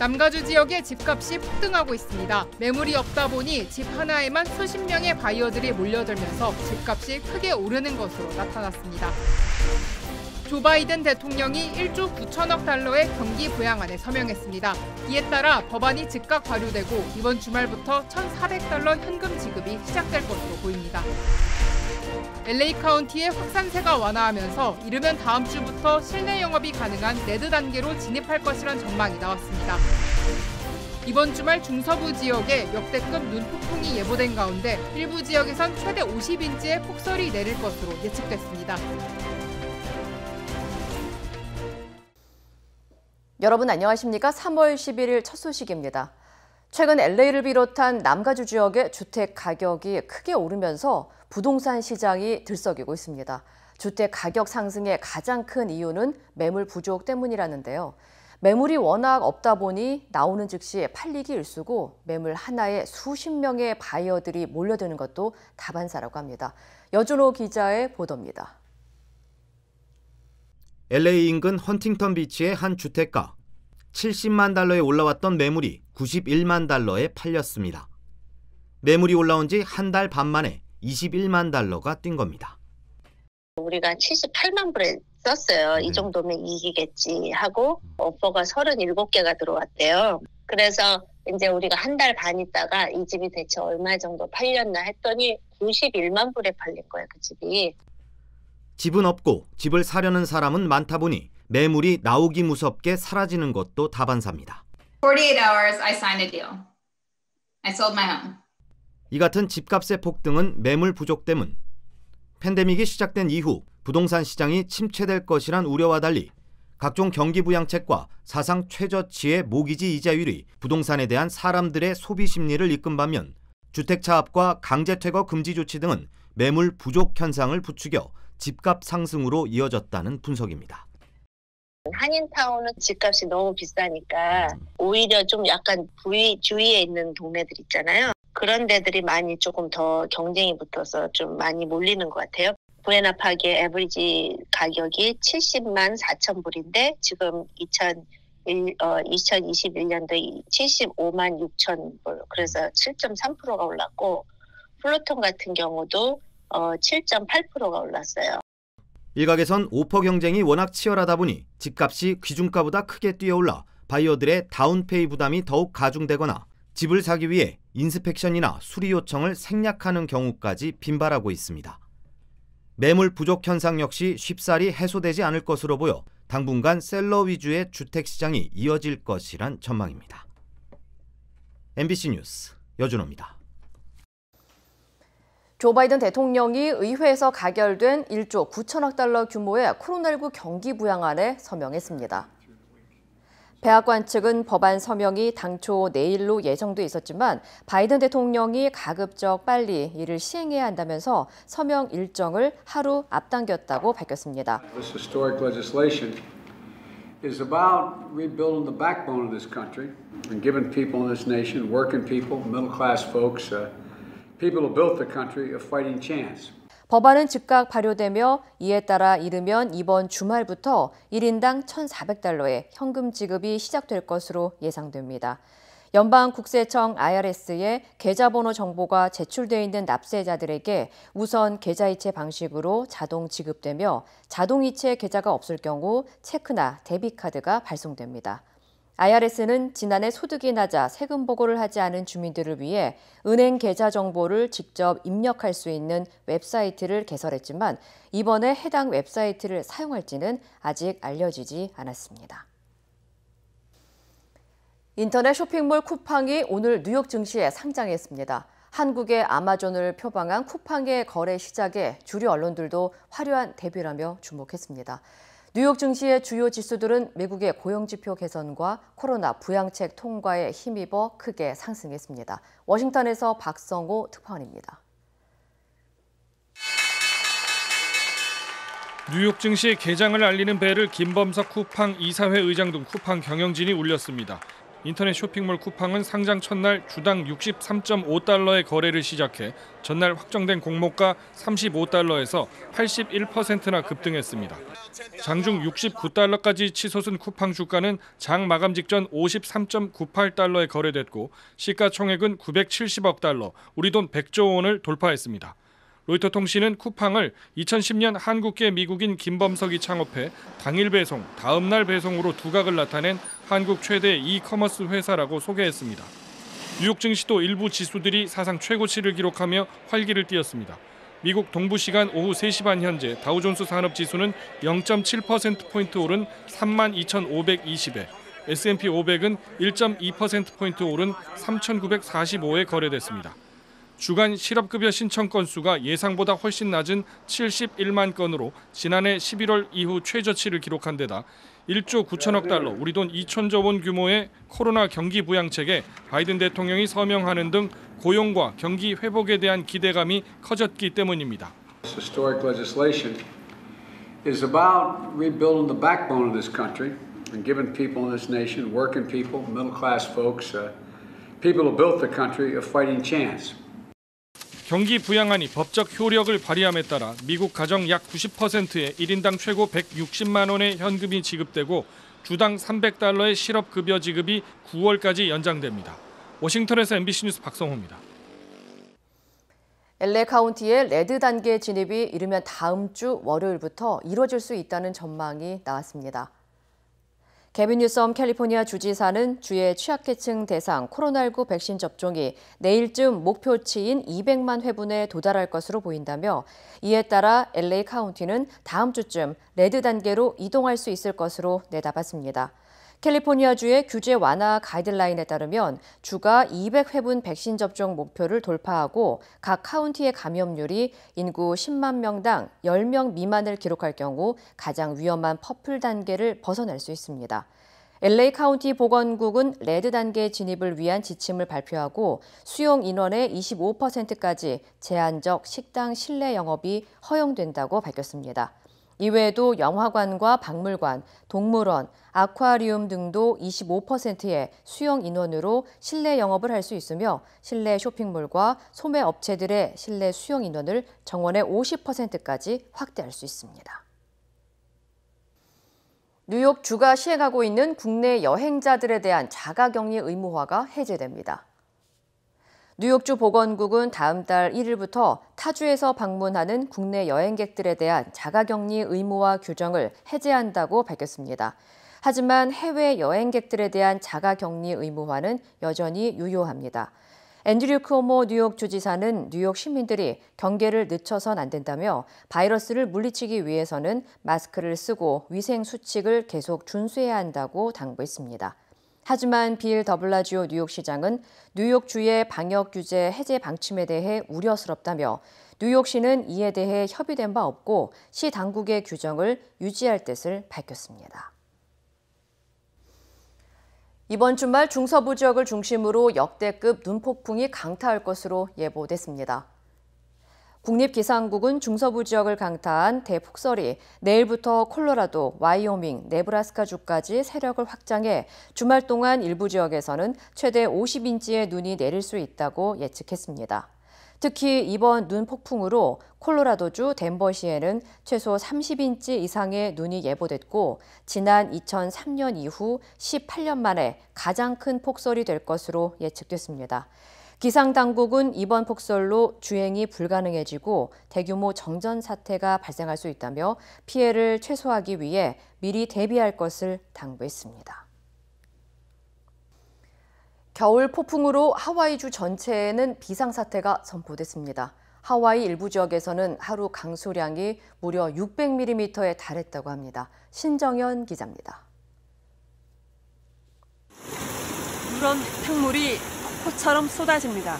남가주 지역의 집값이 폭등하고 있습니다. 매물이 없다 보니 집 하나에만 수십 명의 바이어들이 몰려들면서 집값이 크게 오르는 것으로 나타났습니다. 조 바이든 대통령이 1조 9천억 달러의 경기 부양안에 서명했습니다. 이에 따라 법안이 즉각 발효되고 이번 주말부터 1,400달러 현금 지급이 시작될 것으로 보입니다. LA 카운티의 확산세가 완화하면서 이르면 다음 주부터 실내 영업이 가능한 레드 단계로 진입할 것이란 전망이 나왔습니다. 이번 주말 중서부 지역에 역대급 눈폭풍이 예보된 가운데 일부 지역에선 최대 50인치의 폭설이 내릴 것으로 예측됐습니다. 여러분 안녕하십니까? 3월 11일 첫 소식입니다. 최근 LA를 비롯한 남가주 지역의 주택 가격이 크게 오르면서 부동산 시장이 들썩이고 있습니다. 주택 가격 상승의 가장 큰 이유는 매물 부족 때문이라는데요. 매물이 워낙 없다 보니 나오는 즉시 팔리기 일쑤고 매물 하나에 수십 명의 바이어들이 몰려드는 것도 다반사라고 합니다. 여준호 기자의 보도입니다. LA 인근 헌팅턴 비치의 한 주택가. 70만 달러에 올라왔던 매물이 91만 달러에 팔렸습니다. 매물이 올라온 지 한 달 반 만에 21만 달러가 뛴 겁니다. 우리가 78만 불에 썼어요. 이 정도면 이기겠지 하고 오퍼가 37개가 들어왔대요. 그래서 이제 우리가 한 달 반 있다가 이 집이 대체 얼마 정도 팔렸나 했더니 91만 불에 팔린 거예요, 그 집이. 집은 없고 집을 사려는 사람은 많다 보니 매물이 나오기 무섭게 사라지는 것도 다반사입니다. 48 hours, I signed a deal. I sold my home. 이 같은 집값의 폭등은 매물 부족 때문. 팬데믹이 시작된 이후 부동산 시장이 침체될 것이란 우려와 달리 각종 경기 부양책과 사상 최저치의 모기지 이자율이 부동산에 대한 사람들의 소비 심리를 이끈 반면 주택 차압과 강제 퇴거 금지 조치 등은 매물 부족 현상을 부추겨 집값 상승으로 이어졌다는 분석입니다. 한인타운은 집값이 너무 비싸니까 오히려 좀 약간 주위에 있는 동네들 있잖아요. 그런 데들이 많이 조금 더 경쟁이 붙어서 좀 많이 몰리는 것 같아요. 부에나파크의 에버리지 가격이 70만 4천 불인데 지금 2021년도에 75만 6천 불, 그래서 7.3%가 올랐고 플로톤 같은 경우도 7.8%가 올랐어요. 일각에선 오퍼 경쟁이 워낙 치열하다 보니 집값이 기준가보다 크게 뛰어올라 바이어들의 다운페이 부담이 더욱 가중되거나 집을 사기 위해 인스펙션이나 수리 요청을 생략하는 경우까지 빈발하고 있습니다. 매물 부족 현상 역시 쉽사리 해소되지 않을 것으로 보여 당분간 셀러 위주의 주택 시장이 이어질 것이란 전망입니다. MBC 뉴스 여준호입니다. 조 바이든 대통령이 의회에서 가결된 1조 9천억 달러 규모의 코로나19 경기 부양안에 서명했습니다. 백악관 측은 법안 서명이 당초 내일로 예정돼 있었지만 바이든 대통령이 가급적 빨리 이를 시행해야 한다면서 서명 일정을 하루 앞당겼다고 밝혔습니다. This historic legislation is about rebuilding the backbone of this country and giving people in this nation, working people, middle-class folks, people who built the country, a fighting chance. 법안은 즉각 발효되며 이에 따라 이르면 이번 주말부터 1인당 1,400달러의 현금 지급이 시작될 것으로 예상됩니다. 연방국세청 IRS에 계좌번호 정보가 제출되어 있는 납세자들에게 우선 계좌이체 방식으로 자동 지급되며 자동이체 계좌가 없을 경우 체크나 데비카드가 발송됩니다. IRS는 지난해 소득이 낮아 세금 보고를 하지 않은 주민들을 위해 은행 계좌 정보를 직접 입력할 수 있는 웹사이트를 개설했지만 이번에 해당 웹사이트를 사용할지는 아직 알려지지 않았습니다. 인터넷 쇼핑몰 쿠팡이 오늘 뉴욕 증시에 상장했습니다. 한국의 아마존을 표방한 쿠팡의 거래 시작에 주류 언론들도 화려한 데뷔라며 주목했습니다. 뉴욕 증시의 주요 지수들은 미국의 고용지표 개선과 코로나 부양책 통과에 힘입어 크게 상승했습니다. 워싱턴에서 박성호 특파원입니다. 뉴욕 증시 개장을 알리는 벨을 김범석 쿠팡 이사회 의장 등 쿠팡 경영진이 울렸습니다. 인터넷 쇼핑몰 쿠팡은 상장 첫날 주당 63.5달러의 거래를 시작해 전날 확정된 공모가 35달러에서 81%나 급등했습니다. 장중 69달러까지 치솟은 쿠팡 주가는 장 마감 직전 53.98달러에 거래됐고 시가총액은 970억 달러, 우리 돈 100조 원을 돌파했습니다. 로이터 통신은 쿠팡을 2010년 한국계 미국인 김범석이 창업해 당일 배송, 다음날 배송으로 두각을 나타낸 한국 최대 이커머스 회사라고 소개했습니다. 뉴욕 증시도 일부 지수들이 사상 최고치를 기록하며 활기를 띄었습니다. 미국 동부 시간 오후 3시 반 현재 다우존스 산업지수는 0.7%포인트 오른 32,520에, S&P 500은 1.2%포인트 오른 3,945에 거래됐습니다. 주간 실업급여 신청 건수가 예상보다 훨씬 낮은 71만 건으로 지난해 11월 이후 최저치를 기록한 데다 1조 9천억 달러, 우리 돈 2천조 원 규모의 코로나 경기 부양책에 바이든 대통령이 서명하는 등 고용과 경기 회복에 대한 기대감이 커졌기 때문입니다. This historic legislation is about rebuilding the backbone of this country and giving people in this nation, working people, middle-class folks, people who built the country, a fighting chance. 경기 부양안이 법적 효력을 발휘함에 따라 미국 가정 약 90%의 1인당 최고 160만 원의 현금이 지급되고 주당 300달러의 실업급여 지급이 9월까지 연장됩니다. 워싱턴에서 MBC 뉴스 박성호입니다. LA 카운티의 레드 단계 진입이 이르면 다음 주 월요일부터 이뤄질 수 있다는 전망이 나왔습니다. 게빈 뉴섬 캘리포니아 주지사는 주의 취약계층 대상 코로나19 백신 접종이 내일쯤 목표치인 200만 회분에 도달할 것으로 보인다며 이에 따라 LA 카운티는 다음 주쯤 레드 단계로 이동할 수 있을 것으로 내다봤습니다. 캘리포니아주의 규제 완화 가이드라인에 따르면 주가 200회분 백신 접종 목표를 돌파하고 각 카운티의 감염률이 인구 10만 명당 10명 미만을 기록할 경우 가장 위험한 퍼플 단계를 벗어날 수 있습니다. LA 카운티 보건국은 레드 단계 진입을 위한 지침을 발표하고 수용 인원의 25%까지 제한적 식당 실내 영업이 허용된다고 밝혔습니다. 이외에도 영화관과 박물관, 동물원, 아쿠아리움 등도 25%의 수용 인원으로 실내 영업을 할 수 있으며 실내 쇼핑몰과 소매 업체들의 실내 수용 인원을 정원의 50%까지 확대할 수 있습니다. 뉴욕주가 시행하고 있는 국내 여행자들에 대한 자가격리 의무화가 해제됩니다. 뉴욕주 보건국은 다음 달 1일부터 타주에서 방문하는 국내 여행객들에 대한 자가격리 의무화 규정을 해제한다고 밝혔습니다. 하지만 해외 여행객들에 대한 자가격리 의무화는 여전히 유효합니다. 앤드류 쿠오모 뉴욕 주지사는 뉴욕 시민들이 경계를 늦춰선 안 된다며 바이러스를 물리치기 위해서는 마스크를 쓰고 위생 수칙을 계속 준수해야 한다고 당부했습니다. 하지만 빌 더블라지오 뉴욕시장은 뉴욕주의 방역 규제 해제 방침에 대해 우려스럽다며 뉴욕시는 이에 대해 협의된 바 없고 시 당국의 규정을 유지할 뜻을 밝혔습니다. 이번 주말 중서부 지역을 중심으로 역대급 눈폭풍이 강타할 것으로 예보됐습니다. 국립기상국은 중서부 지역을 강타한 대폭설이 내일부터 콜로라도, 와이오밍, 네브라스카주까지 세력을 확장해 주말 동안 일부 지역에서는 최대 50인치의 눈이 내릴 수 있다고 예측했습니다. 특히 이번 눈 폭풍으로 콜로라도주 덴버시에는 최소 30인치 이상의 눈이 예보됐고 지난 2003년 이후 18년 만에 가장 큰 폭설이 될 것으로 예측됐습니다. 기상당국은 이번 폭설로 주행이 불가능해지고 대규모 정전 사태가 발생할 수 있다며 피해를 최소화하기 위해 미리 대비할 것을 당부했습니다. 겨울 폭풍으로 하와이주 전체에는 비상사태가 선포됐습니다. 하와이 일부 지역에서는 하루 강수량이 무려 600mm에 달했다고 합니다. 신정현 기자입니다. 누런 흙탕물이 폭포처럼 쏟아집니다.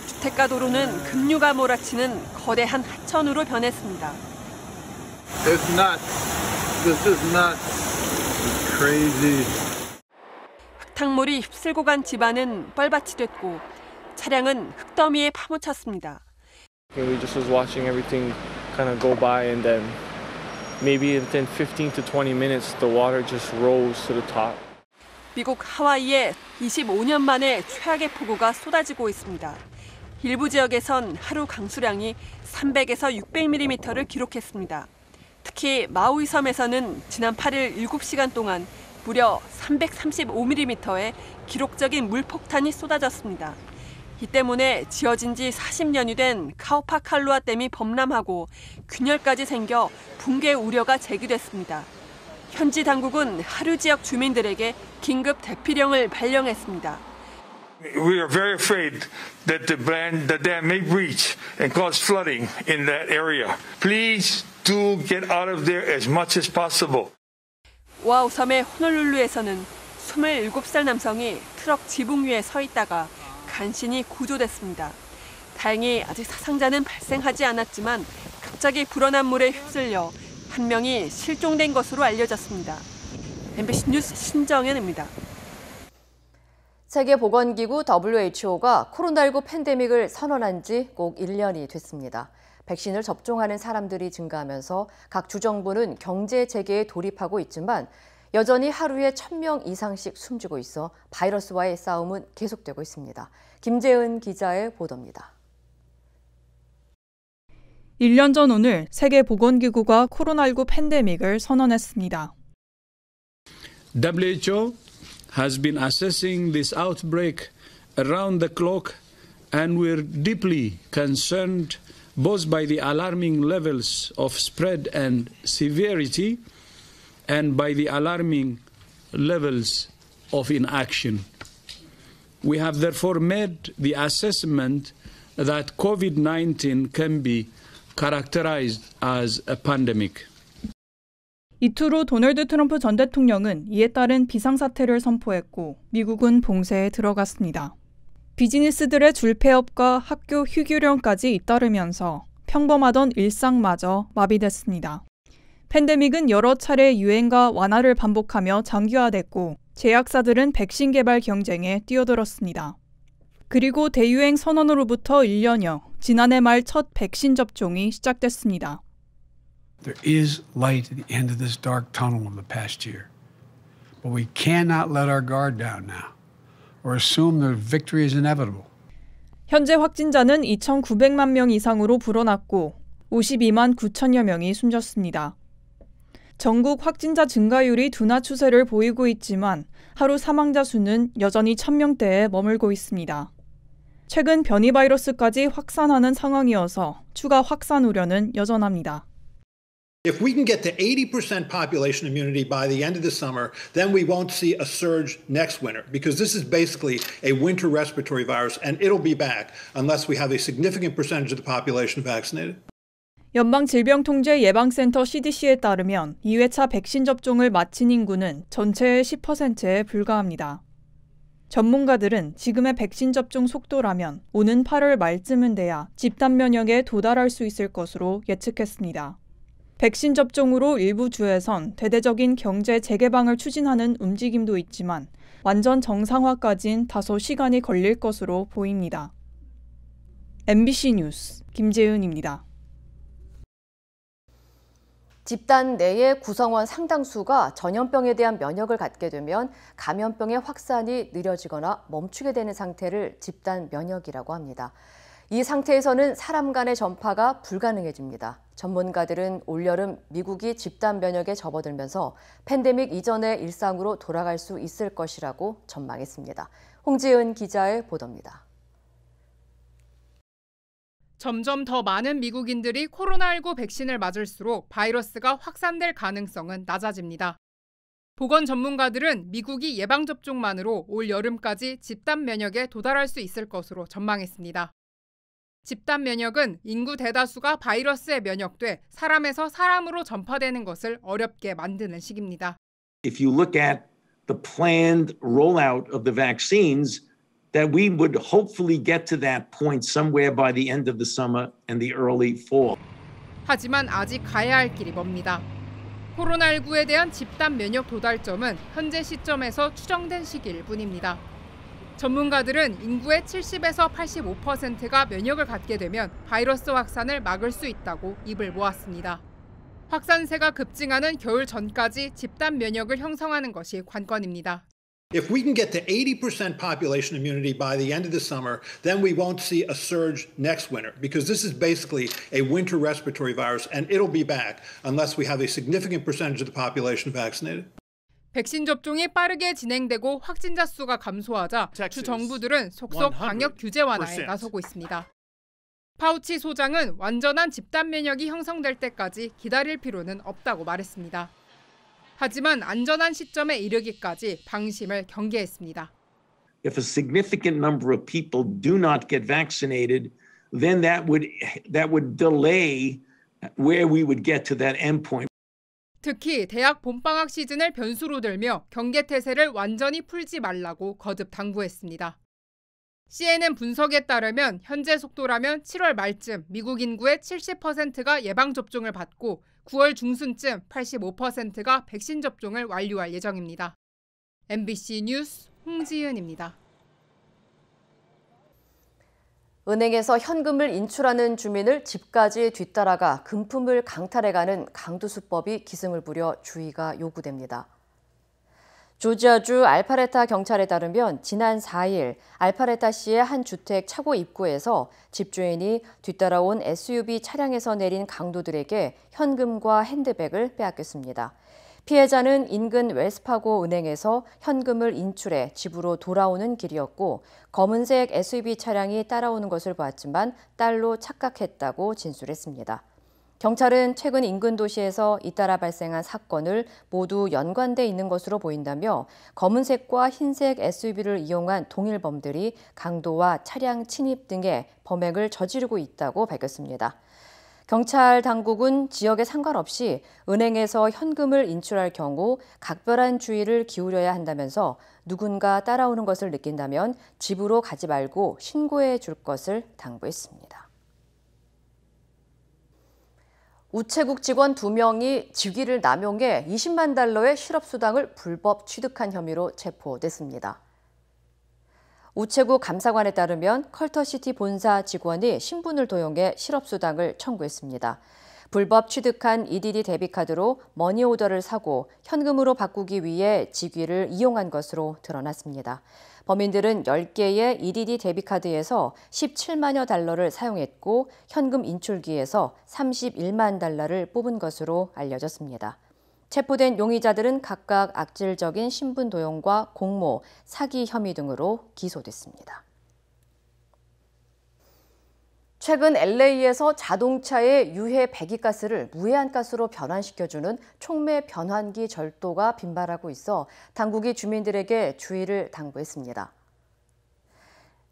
주택가 도로는 급류가 몰아치는 거대한 하천으로 변했습니다. It's nuts. This is nuts. It's crazy. 흙탕물이 휩쓸고 간 집안은 뻘밭이 됐고 차량은 흙더미에 파묻혔습니다. We just was watching everything kind of go by and then maybe within 15 to 20 minutes the water just rose to the top. 미국 하와이에 25년 만에 최악의 폭우가 쏟아지고 있습니다. 일부 지역에선 하루 강수량이 300에서 600mm를 기록했습니다. 특히 마우이 섬에서는 지난 8일 7시간 동안 무려 335mm의 기록적인 물폭탄이 쏟아졌습니다. 이 때문에 지어진 지 40년이 된 카오파칼루아 댐이 범람하고 균열까지 생겨 붕괴 우려가 제기됐습니다. 현지 당국은 하류 지역 주민들에게 긴급 대피령을 발령했습니다. We are very afraid that the dam may breach and cause flooding in that area. Please do get out of there as much as possible. 오아후 섬의 호놀룰루에서는 27살 남성이 트럭 지붕 위에 서 있다가 간신히 구조됐습니다. 다행히 아직 사상자는 발생하지 않았지만 갑자기 불어난 물에 휩쓸려 한 명이 실종된 것으로 알려졌습니다. MBC 뉴스 신정현입니다. 세계보건기구 WHO가 코로나19 팬데믹을 선언한 지 꼭 1년이 됐습니다. 백신을 접종하는 사람들이 증가하면서 각 주정부는 경제 재개에 돌입하고 있지만 여전히 하루에 1,000명 이상씩 숨지고 있어 바이러스와의 싸움은 계속되고 있습니다. 김재은 기자의 보도입니다. 1년 전 오늘 세계보건기구가 코로나19 팬데믹을 선언했습니다. WHO has been assessing this outbreak around the clock and we're deeply concerned both by the alarming levels of spread and severity and by the alarming levels of inaction. We have therefore made the assessment that COVID-19 can be characterized as a pandemic. 이틀 후 도널드 트럼프 전 대통령은 이에 따른 비상사태를 선포했고 미국은 봉쇄에 들어갔습니다. 비즈니스들의 줄폐업과 학교 휴교령까지 잇따르면서 평범하던 일상마저 마비됐습니다. 팬데믹은 여러 차례 유행과 완화를 반복하며 장기화됐고 제약사들은 백신 개발 경쟁에 뛰어들었습니다. 그리고 대유행 선언으로부터 1년여, 지난해 말 첫 백신 접종이 시작됐습니다. There is light at the end of this dark tunnel of the past year. But we cannot let our guard down now or assume that victory is inevitable. 현재 확진자는 2,900만 명 이상으로 불어났고 52만 9천여 명이 숨졌습니다. 전국 확진자 증가율이 둔화 추세를 보이고 있지만 하루 사망자 수는 여전히 1,000명대에 머물고 있습니다. 최근 변이 바이러스까지 확산하는 상황이어서 추가 확산 우려는 여전합니다. If we can get to 80% population immunity by the end of the summer, then we won't see a surge next winter because this is basically a winter respiratory virus and it'll be back unless we have a significant percentage of the population vaccinated. 연방질병통제예방센터 CDC에 따르면 2회차 백신 접종을 마친 인구는 전체의 10%에 불과합니다. 전문가들은 지금의 백신 접종 속도라면 오는 8월 말쯤은 돼야 집단 면역에 도달할 수 있을 것으로 예측했습니다. 백신 접종으로 일부 주에선 대대적인 경제 재개방을 추진하는 움직임도 있지만 완전 정상화까진 다소 시간이 걸릴 것으로 보입니다. MBC 뉴스 김재은입니다. 집단 내의 구성원 상당수가 전염병에 대한 면역을 갖게 되면 감염병의 확산이 느려지거나 멈추게 되는 상태를 집단 면역이라고 합니다. 이 상태에서는 사람 간의 전파가 불가능해집니다. 전문가들은 올여름 미국이 집단 면역에 접어들면서 팬데믹 이전의 일상으로 돌아갈 수 있을 것이라고 전망했습니다. 홍지은 기자의 보도입니다. 점점 더 많은 미국인들이 코로나19 백신을 맞을수록 바이러스가 확산될 가능성은 낮아집니다. 보건 전문가들은 미국이 예방접종만으로 올 여름까지 집단 면역에 도달할 수 있을 것으로 전망했습니다. 집단 면역은 인구 대다수가 바이러스에 면역돼 사람에서 사람으로 전파되는 것을 어렵게 만드는 식입니다. If you look at the planned rollout of the vaccines, that we would hopefully get to that point somewhere by the end of the summer and the early fall. 하지만 아직 가야 할 길이 멉니다. 코로나19에 대한 집단 면역 도달점은 현재 시점에서 추정된 시기일 뿐입니다. 전문가들은 인구의 70에서 85%가 면역을 갖게 되면 바이러스 확산을 막을 수 있다고 입을 모았습니다. 확산세가 급증하는 겨울 전까지 집단 면역을 형성하는 것이 관건입니다. If we can get to 80% population immunity by the end of the summer, then we won't see a surge next winter, because this is basically a winter respiratory virus, and it'll be back unless we have a significant percentage of the population vaccinated. 백신 접종이 빠르게 진행되고 확진자 수가 감소하자 주 정부들은 속속 방역 규제 완화에 나서고 있습니다. 파우치 소장은 완전한 집단 면역이 형성될 때까지 기다릴 필요는 없다고 말했습니다. 하지만 안전한 시점에 이르기까지 방심을 경계했습니다. If a significant number of people do not get vaccinated, then that would delay where we would get to that endpoint. 특히 대학 봄방학 시즌을 변수로 들며 경계태세를 완전히 풀지 말라고 거듭 당부했습니다. CNN 분석에 따르면 현재 속도라면 7월 말쯤 미국 인구의 70%가 예방접종을 받고 9월 중순쯤 85%가 백신 접종을 완료할 예정입니다. MBC 뉴스 홍지은입니다. 은행에서 현금을 인출하는 주민을 집까지 뒤따라가 금품을 강탈해가는 강도수법이 기승을 부려 주의가 요구됩니다. 조지아주 알파레타 경찰에 따르면 지난 4일 알파레타시의 한 주택 차고 입구에서 집주인이 뒤따라온 SUV 차량에서 내린 강도들에게 현금과 핸드백을 빼앗겼습니다. 피해자는 인근 웰스파고 은행에서 현금을 인출해 집으로 돌아오는 길이었고 검은색 SUV 차량이 따라오는 것을 보았지만 딸로 착각했다고 진술했습니다. 경찰은 최근 인근 도시에서 잇따라 발생한 사건을 모두 연관돼 있는 것으로 보인다며 검은색과 흰색 SUV를 이용한 동일범들이 강도와 차량 침입 등의 범행을 저지르고 있다고 밝혔습니다. 경찰 당국은 지역에 상관없이 은행에서 현금을 인출할 경우 각별한 주의를 기울여야 한다면서 누군가 따라오는 것을 느낀다면 집으로 가지 말고 신고해 줄 것을 당부했습니다. 우체국 직원 2명이 직위를 남용해 20만 달러의 실업수당을 불법 취득한 혐의로 체포됐습니다. 우체국 감사관에 따르면 컬터시티 본사 직원이 신분을 도용해 실업수당을 청구했습니다. 불법 취득한 EDD 데비카드로 머니오더를 사고 현금으로 바꾸기 위해 직위를 이용한 것으로 드러났습니다. 범인들은 10개의 EDD 데비카드에서 17만여 달러를 사용했고 현금 인출기에서 31만 달러를 뽑은 것으로 알려졌습니다. 체포된 용의자들은 각각 악질적인 신분 도용과 공모, 사기 혐의 등으로 기소됐습니다. 최근 LA에서 자동차의 유해 배기가스를 무해한가스로 변환시켜주는 촉매 변환기 절도가 빈발하고 있어 당국이 주민들에게 주의를 당부했습니다.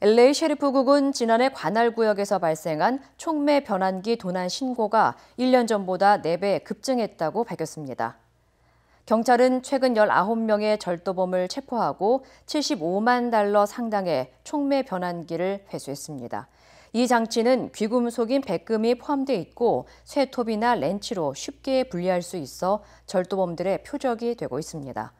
LA 셰리프국은 지난해 관할 구역에서 발생한 촉매 변환기 도난 신고가 1년 전보다 4배 급증했다고 밝혔습니다. 경찰은 최근 19명의 절도범을 체포하고 75만 달러 상당의 촉매 변환기를 회수했습니다. 이 장치는 귀금속인 백금이 포함되어 있고 쇠톱이나 렌치로 쉽게 분리할 수 있어 절도범들의 표적이 되고 있습니다.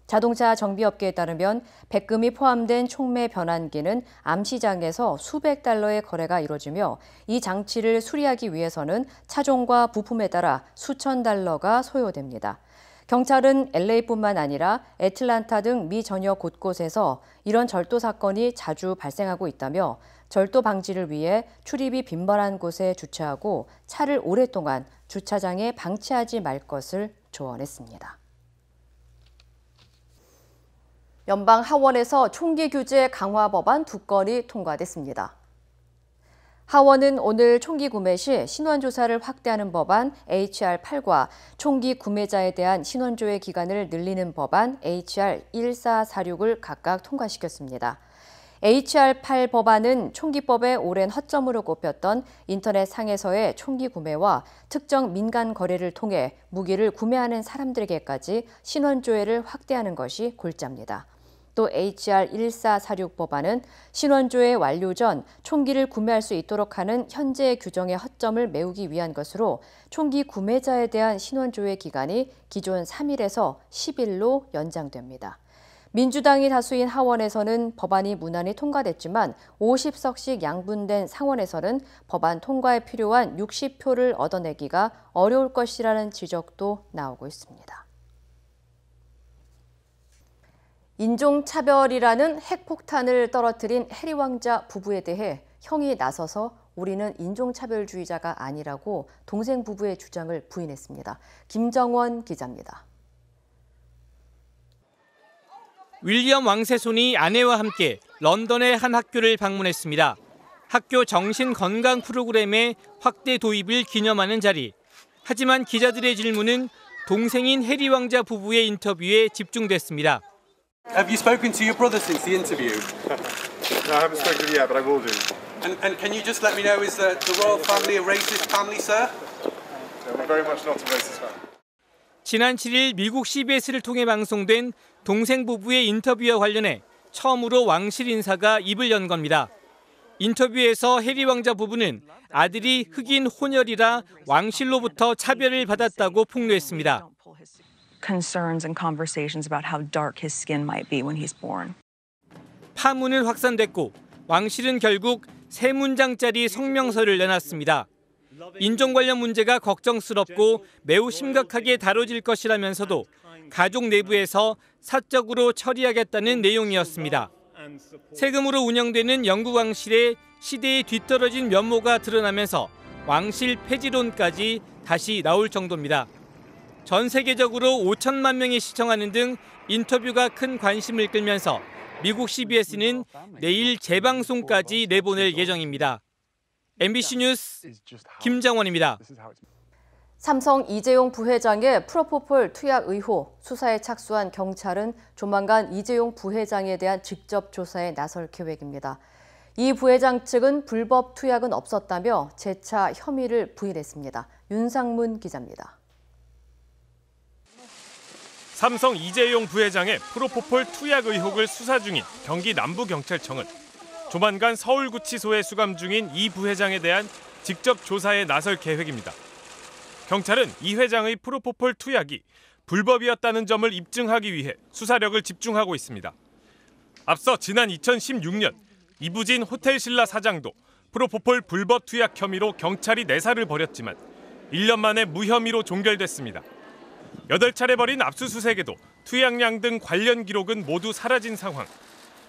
자동차 정비업계에 따르면 백금이 포함된 촉매 변환기는 암시장에서 수백 달러의 거래가 이루어지며 이 장치를 수리하기 위해서는 차종과 부품에 따라 수천 달러가 소요됩니다. 경찰은 LA뿐만 아니라 애틀란타 등 미 전역 곳곳에서 이런 절도 사건이 자주 발생하고 있다며 절도 방지를 위해 출입이 빈번한 곳에 주차하고 차를 오랫동안 주차장에 방치하지 말 것을 조언했습니다. 연방 하원에서 총기 규제 강화 법안 2건이 통과됐습니다. 하원은 오늘 총기 구매 시 신원조사를 확대하는 법안 HR 8과 총기 구매자에 대한 신원조회 기간을 늘리는 법안 HR 1446을 각각 통과시켰습니다. HR 8 법안은 총기법의 오랜 허점으로 꼽혔던 인터넷 상에서의 총기 구매와 특정 민간 거래를 통해 무기를 구매하는 사람들에게까지 신원조회를 확대하는 것이 골자입니다. 또 HR 1446 법안은 신원조회 완료 전 총기를 구매할 수 있도록 하는 현재 규정의 허점을 메우기 위한 것으로 총기 구매자에 대한 신원조회 기간이 기존 3일에서 10일로 연장됩니다. 민주당이 다수인 하원에서는 법안이 무난히 통과됐지만 50석씩 양분된 상원에서는 법안 통과에 필요한 60표를 얻어내기가 어려울 것이라는 지적도 나오고 있습니다. 인종차별이라는 핵폭탄을 떨어뜨린 해리 왕자 부부에 대해 형이 나서서 우리는 인종차별주의자가 아니라고 동생 부부의 주장을 부인했습니다. 김정원 기자입니다. 윌리엄 왕세손이 아내와 함께 런던의 한 학교를 방문했습니다. 학교 정신건강 프로그램의 확대 도입을 기념하는 자리. 하지만 기자들의 질문은 동생인 해리 왕자 부부의 인터뷰에 집중됐습니다. Have you spoken to your brother since the interview? No, I haven't spoken yet, but I will do. And can you just let me know, is the royal family a racist family, sir? No, we're very much not a racist family. 지난 7일 미국 CBS를 통해 방송된 동생 부부의 인터뷰와 관련해 처음으로 왕실 인사가 입을 연 겁니다. 인터뷰에서 해리 왕자 부부는 아들이 흑인 혼혈이라 왕실로부터 차별을 받았다고 폭로했습니다. Concerns and conversations about how dark his skin might be when he's born. 파문은 확산됐고 왕실은 결국 3문장짜리 성명서를 내놨습니다. 인종 관련 문제가 걱정스럽고 매우 심각하게 다뤄질 것이라면서도 가족 내부에서 사적으로 처리하겠다는 내용이었습니다. 세금으로 운영되는 영국 왕실의 시대에 뒤떨어진 면모가 드러나면서 왕실 폐지론까지 다시 나올 정도입니다. 전 세계적으로 5천만 명이 시청하는 등 인터뷰가 큰 관심을 끌면서 미국 CBS는 내일 재방송까지 내보낼 예정입니다. MBC 뉴스 김정원입니다. 삼성 이재용 부회장의 프로포폴 투약 의혹 수사에 착수한 경찰은 조만간 이재용 부회장에 대한 직접 조사에 나설 계획입니다. 이 부회장 측은 불법 투약은 없었다며 재차 혐의를 부인했습니다. 윤상문 기자입니다. 삼성 이재용 부회장의 프로포폴 투약 의혹을 수사 중인 경기 남부경찰청은 조만간 서울구치소에 수감 중인 이 부회장에 대한 직접 조사에 나설 계획입니다. 경찰은 이 회장의 프로포폴 투약이 불법이었다는 점을 입증하기 위해 수사력을 집중하고 있습니다. 앞서 지난 2016년 이부진 호텔신라 사장도 프로포폴 불법 투약 혐의로 경찰이 내사를 벌였지만 1년 만에 무혐의로 종결됐습니다. 8차례 벌인 압수수색에도 투약량 등 관련 기록은 모두 사라진 상황.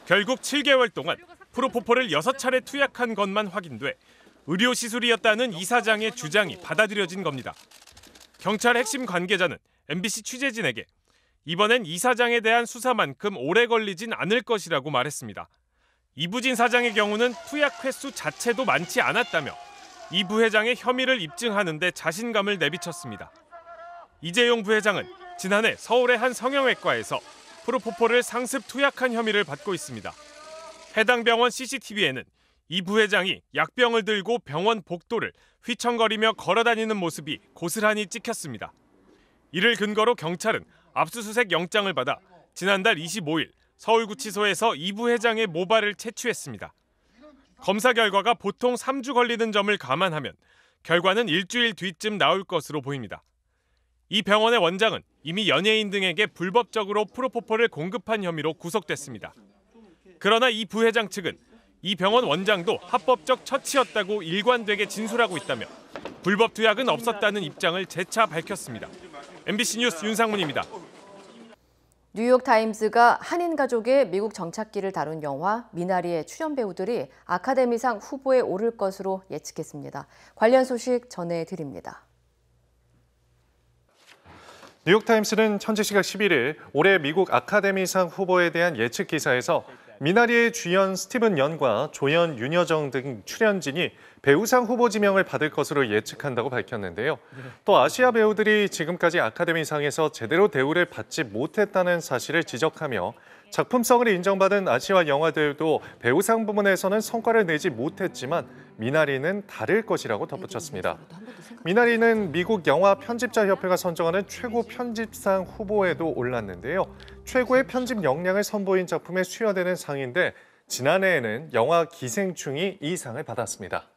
결국 7개월 동안 프로포폴을 6차례 투약한 것만 확인돼 의료시술이었다는 이 사장의 주장이 받아들여진 겁니다. 경찰 핵심 관계자는 MBC 취재진에게 이번엔 이 사장에 대한 수사만큼 오래 걸리진 않을 것이라고 말했습니다. 이부진 사장의 경우는 투약 횟수 자체도 많지 않았다며 이 부회장의 혐의를 입증하는 데 자신감을 내비쳤습니다. 이재용 부회장은 지난해 서울의 한 성형외과에서 프로포폴을 상습 투약한 혐의를 받고 있습니다. 해당 병원 CCTV에는 이 부회장이 약병을 들고 병원 복도를 휘청거리며 걸어다니는 모습이 고스란히 찍혔습니다. 이를 근거로 경찰은 압수수색 영장을 받아 지난달 25일 서울구치소에서 이 부회장의 모발을 채취했습니다. 검사 결과가 보통 3주 걸리는 점을 감안하면 결과는 일주일 뒤쯤 나올 것으로 보입니다. 이 병원의 원장은 이미 연예인 등에게 불법적으로 프로포폴을 공급한 혐의로 구속됐습니다. 그러나 이 부회장 측은 이 병원 원장도 합법적 처치였다고 일관되게 진술하고 있다며 불법 투약은 없었다는 입장을 재차 밝혔습니다. MBC 뉴스 윤상문입니다. 뉴욕타임즈가 한인 가족의 미국 정착기를 다룬 영화 미나리의 출연 배우들이 아카데미상 후보에 오를 것으로 예측했습니다. 관련 소식 전해드립니다. 뉴욕타임스는 현지 시각 11일 올해 미국 아카데미상 후보에 대한 예측 기사에서 미나리의 주연 스티븐 연과 조연 윤여정 등 출연진이 배우상 후보 지명을 받을 것으로 예측한다고 밝혔는데요. 또 아시아 배우들이 지금까지 아카데미상에서 제대로 대우를 받지 못했다는 사실을 지적하며 작품성을 인정받은 아시아 영화들도 배우상 부문에서는 성과를 내지 못했지만 미나리는 다를 것이라고 덧붙였습니다. 미나리는 미국 영화 편집자협회가 선정하는 최고 편집상 후보에도 올랐는데요. 최고의 편집 역량을 선보인 작품에 수여되는 상인데 지난해에는 영화 기생충이 이 상을 받았습니다.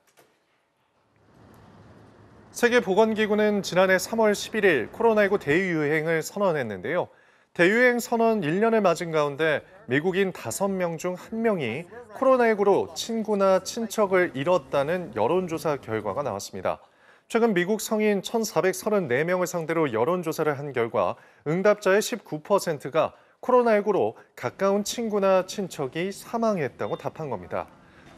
세계보건기구는 지난해 3월 11일 코로나19 대유행을 선언했는데요. 대유행 선언 1년을 맞은 가운데 미국인 5명 중 1명이 코로나19로 친구나 친척을 잃었다는 여론조사 결과가 나왔습니다. 최근 미국 성인 1,434명을 상대로 여론조사를 한 결과 응답자의 19%가 코로나19로 가까운 친구나 친척이 사망했다고 답한 겁니다.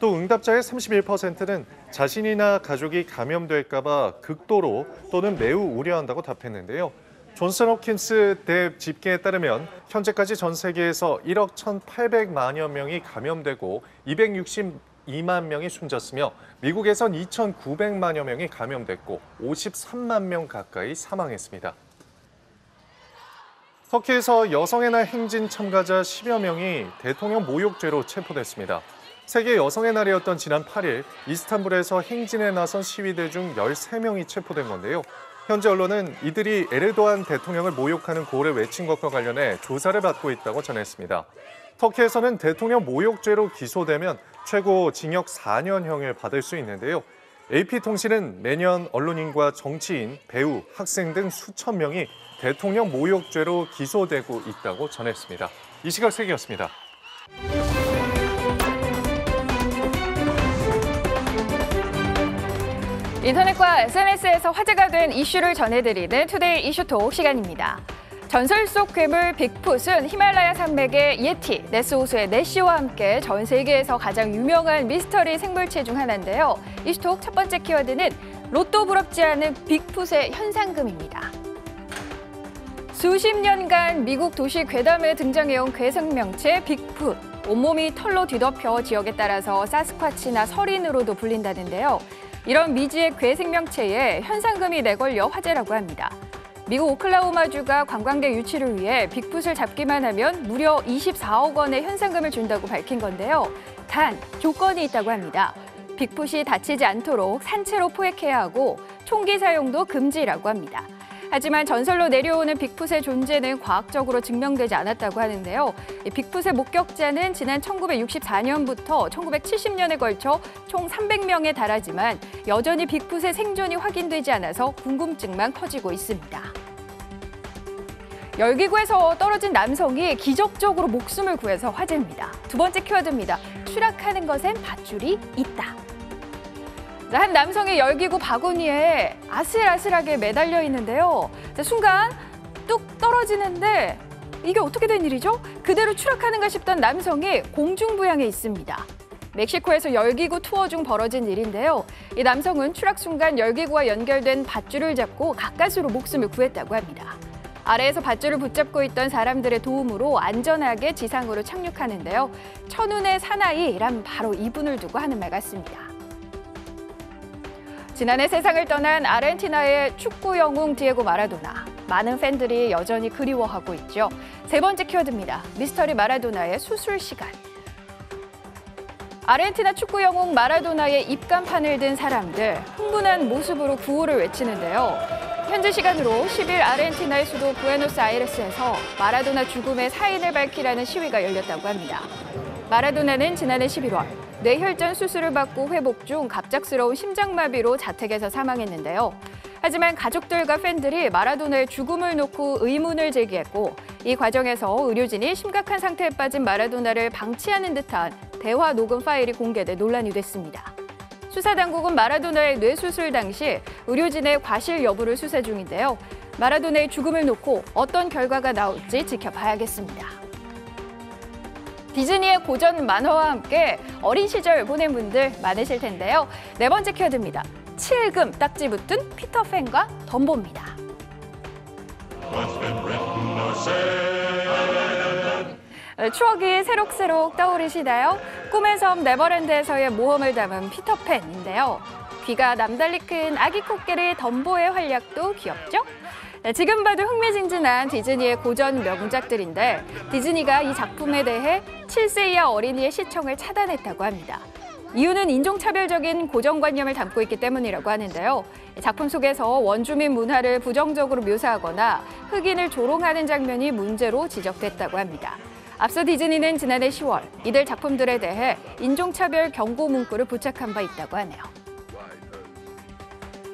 또 응답자의 31%는 자신이나 가족이 감염될까 봐 극도로 또는 매우 우려한다고 답했는데요. 존슨홉킨스 대 집계에 따르면 현재까지 전 세계에서 1억 1,800만여 명이 감염되고 262만 명이 숨졌으며 미국에선 2,900만여 명이 감염됐고 53만 명 가까이 사망했습니다. 터키에서 여성의 날 행진 참가자 10여 명이 대통령 모욕죄로 체포됐습니다. 세계 여성의 날이었던 지난 8일 이스탄불에서 행진에 나선 시위대 중 13명이 체포된 건데요. 현재 언론은 이들이 에르도안 대통령을 모욕하는 고를 외친 것과 관련해 조사를 받고 있다고 전했습니다. 터키에서는 대통령 모욕죄로 기소되면 최고 징역 4년형을 받을 수 있는데요. AP통신은 매년 언론인과 정치인, 배우, 학생 등 수천 명이 대통령 모욕죄로 기소되고 있다고 전했습니다. 이 시각 세계였습니다. 인터넷과 SNS에서 화제가 된 이슈를 전해드리는 투데이 이슈톡 시간입니다. 전설 속 괴물 빅풋은 히말라야 산맥의 예티, 네스호수의 네시와 함께 전 세계에서 가장 유명한 미스터리 생물체 중 하나인데요. 이슈톡 첫 번째 키워드는 로또 부럽지 않은 빅풋의 현상금입니다. 수십 년간 미국 도시 괴담에 등장해온 괴생명체 빅풋. 온몸이 털로 뒤덮여 지역에 따라서 사스쿼치나 서린으로도 불린다는데요. 이런 미지의 괴생명체에 현상금이 내걸려 화제라고 합니다. 미국 오클라호마주가 관광객 유치를 위해 빅풋을 잡기만 하면 무려 24억 원의 현상금을 준다고 밝힌 건데요. 단, 조건이 있다고 합니다. 빅풋이 다치지 않도록 산채로 포획해야 하고 총기 사용도 금지라고 합니다. 하지만 전설로 내려오는 빅풋의 존재는 과학적으로 증명되지 않았다고 하는데요. 이 빅풋의 목격자는 지난 1964년부터 1970년에 걸쳐 총 300명에 달하지만 여전히 빅풋의 생존이 확인되지 않아서 궁금증만 커지고 있습니다. 열기구에서 떨어진 남성이 기적적으로 목숨을 구해서 화제입니다. 두 번째 키워드입니다. 추락하는 것엔 밧줄이 있다. 한 남성이 열기구 바구니에 아슬아슬하게 매달려 있는데요. 순간 뚝 떨어지는데 이게 어떻게 된 일이죠? 그대로 추락하는가 싶던 남성이 공중부양해 있습니다. 멕시코에서 열기구 투어 중 벌어진 일인데요. 이 남성은 추락 순간 열기구와 연결된 밧줄을 잡고 가까스로 목숨을 구했다고 합니다. 아래에서 밧줄을 붙잡고 있던 사람들의 도움으로 안전하게 지상으로 착륙하는데요. 천운의 사나이란 바로 이분을 두고 하는 말 같습니다. 지난해 세상을 떠난 아르헨티나의 축구 영웅 디에고 마라도나. 많은 팬들이 여전히 그리워하고 있죠. 세 번째 키워드입니다. 미스터리 마라도나의 수술 시간. 아르헨티나 축구 영웅 마라도나의 입간판을 든 사람들. 흥분한 모습으로 구호를 외치는데요. 현지 시간으로 10일 아르헨티나의 수도 부에노스아이레스에서 마라도나 죽음의 사인을 밝히라는 시위가 열렸다고 합니다. 마라도나는 지난해 11월 뇌혈전 수술을 받고 회복 중 갑작스러운 심장마비로 자택에서 사망했는데요. 하지만 가족들과 팬들이 마라도나의 죽음을 놓고 의문을 제기했고 이 과정에서 의료진이 심각한 상태에 빠진 마라도나를 방치하는 듯한 대화 녹음 파일이 공개돼 논란이 됐습니다. 수사당국은 마라도나의 뇌수술 당시 의료진의 과실 여부를 수사 중인데요. 마라도나의 죽음을 놓고 어떤 결과가 나올지 지켜봐야겠습니다. 디즈니의 고전 만화와 함께 어린 시절 보낸 분들 많으실 텐데요. 네 번째 키워드입니다. 칠금 딱지 붙은 피터팬과 덤보입니다. 추억이 새록새록 떠오르시나요? 꿈의 섬 네버랜드에서의 모험을 담은 피터팬인데요. 귀가 남달리 큰 아기 코끼리 덤보의 활약도 귀엽죠? 지금 봐도 흥미진진한 디즈니의 고전 명작들인데 디즈니가 이 작품에 대해 7세 이하 어린이의 시청을 차단했다고 합니다. 이유는 인종차별적인 고정관념을 담고 있기 때문이라고 하는데요. 작품 속에서 원주민 문화를 부정적으로 묘사하거나 흑인을 조롱하는 장면이 문제로 지적됐다고 합니다. 앞서 디즈니는 지난해 10월 이들 작품들에 대해 인종차별 경고 문구를 부착한 바 있다고 하네요.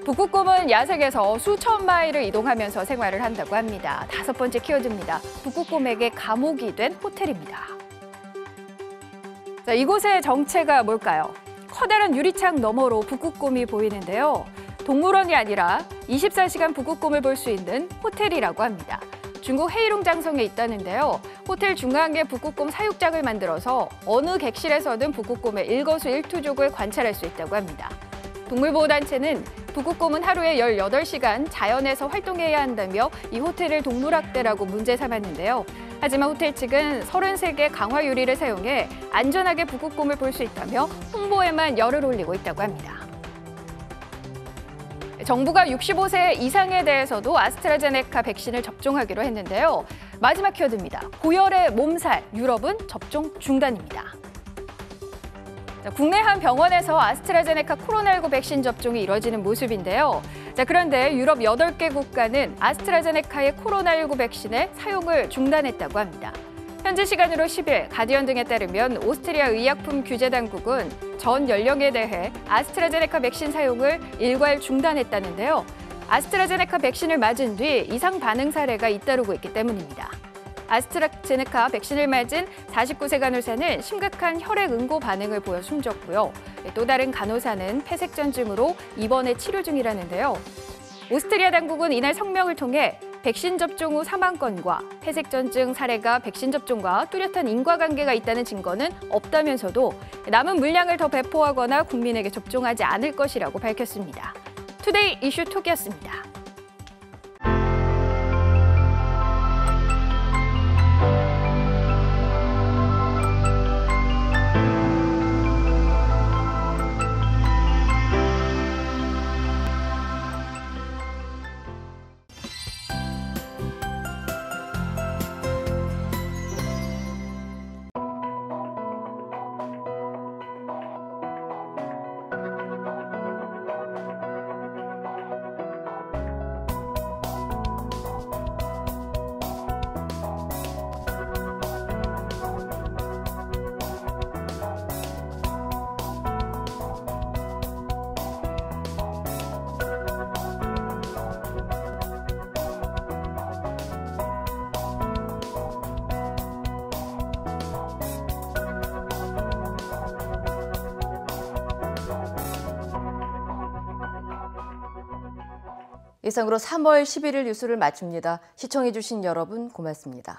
북극곰은 야생에서 수천 마일을 이동하면서 생활을 한다고 합니다. 다섯 번째 키워드입니다. 북극곰에게 감옥이 된 호텔입니다. 자, 이곳의 정체가 뭘까요? 커다란 유리창 너머로 북극곰이 보이는데요. 동물원이 아니라 24시간 북극곰을 볼 수 있는 호텔이라고 합니다. 중국 헤이룽 장성에 있다는데요. 호텔 중앙에 북극곰 사육장을 만들어서 어느 객실에서든 북극곰의 일거수일투족을 관찰할 수 있다고 합니다. 동물보호단체는 북극곰은 하루에 18시간 자연에서 활동해야 한다며 이 호텔을 동물학대라고 문제 삼았는데요. 하지만 호텔 측은 33개 강화 유리를 사용해 안전하게 북극곰을 볼 수 있다며 홍보에만 열을 올리고 있다고 합니다. 정부가 65세 이상에 대해서도 아스트라제네카 백신을 접종하기로 했는데요. 마지막 키워드입니다. 고열의 몸살, 유럽은 접종 중단입니다. 국내 한 병원에서 아스트라제네카 코로나19 백신 접종이 이뤄지는 모습인데요. 그런데 유럽 8개 국가는 아스트라제네카의 코로나19 백신의 사용을 중단했다고 합니다. 현지 시간으로 10일 가디언 등에 따르면 오스트리아 의약품 규제 당국은 전 연령에 대해 아스트라제네카 백신 사용을 일괄 중단했다는데요. 아스트라제네카 백신을 맞은 뒤 이상 반응 사례가 잇따르고 있기 때문입니다. 아스트라제네카 백신을 맞은 49세 간호사는 심각한 혈액 응고 반응을 보여 숨졌고요. 또 다른 간호사는 폐색전증으로 입원해 치료 중이라는데요. 오스트리아 당국은 이날 성명을 통해 백신 접종 후 사망 건과 폐색전증 사례가 백신 접종과 뚜렷한 인과관계가 있다는 증거는 없다면서도 남은 물량을 더 배포하거나 국민에게 접종하지 않을 것이라고 밝혔습니다. 투데이 이슈 톡이었습니다. 이상으로 3월 11일 뉴스를 마칩니다. 시청해주신 여러분 고맙습니다.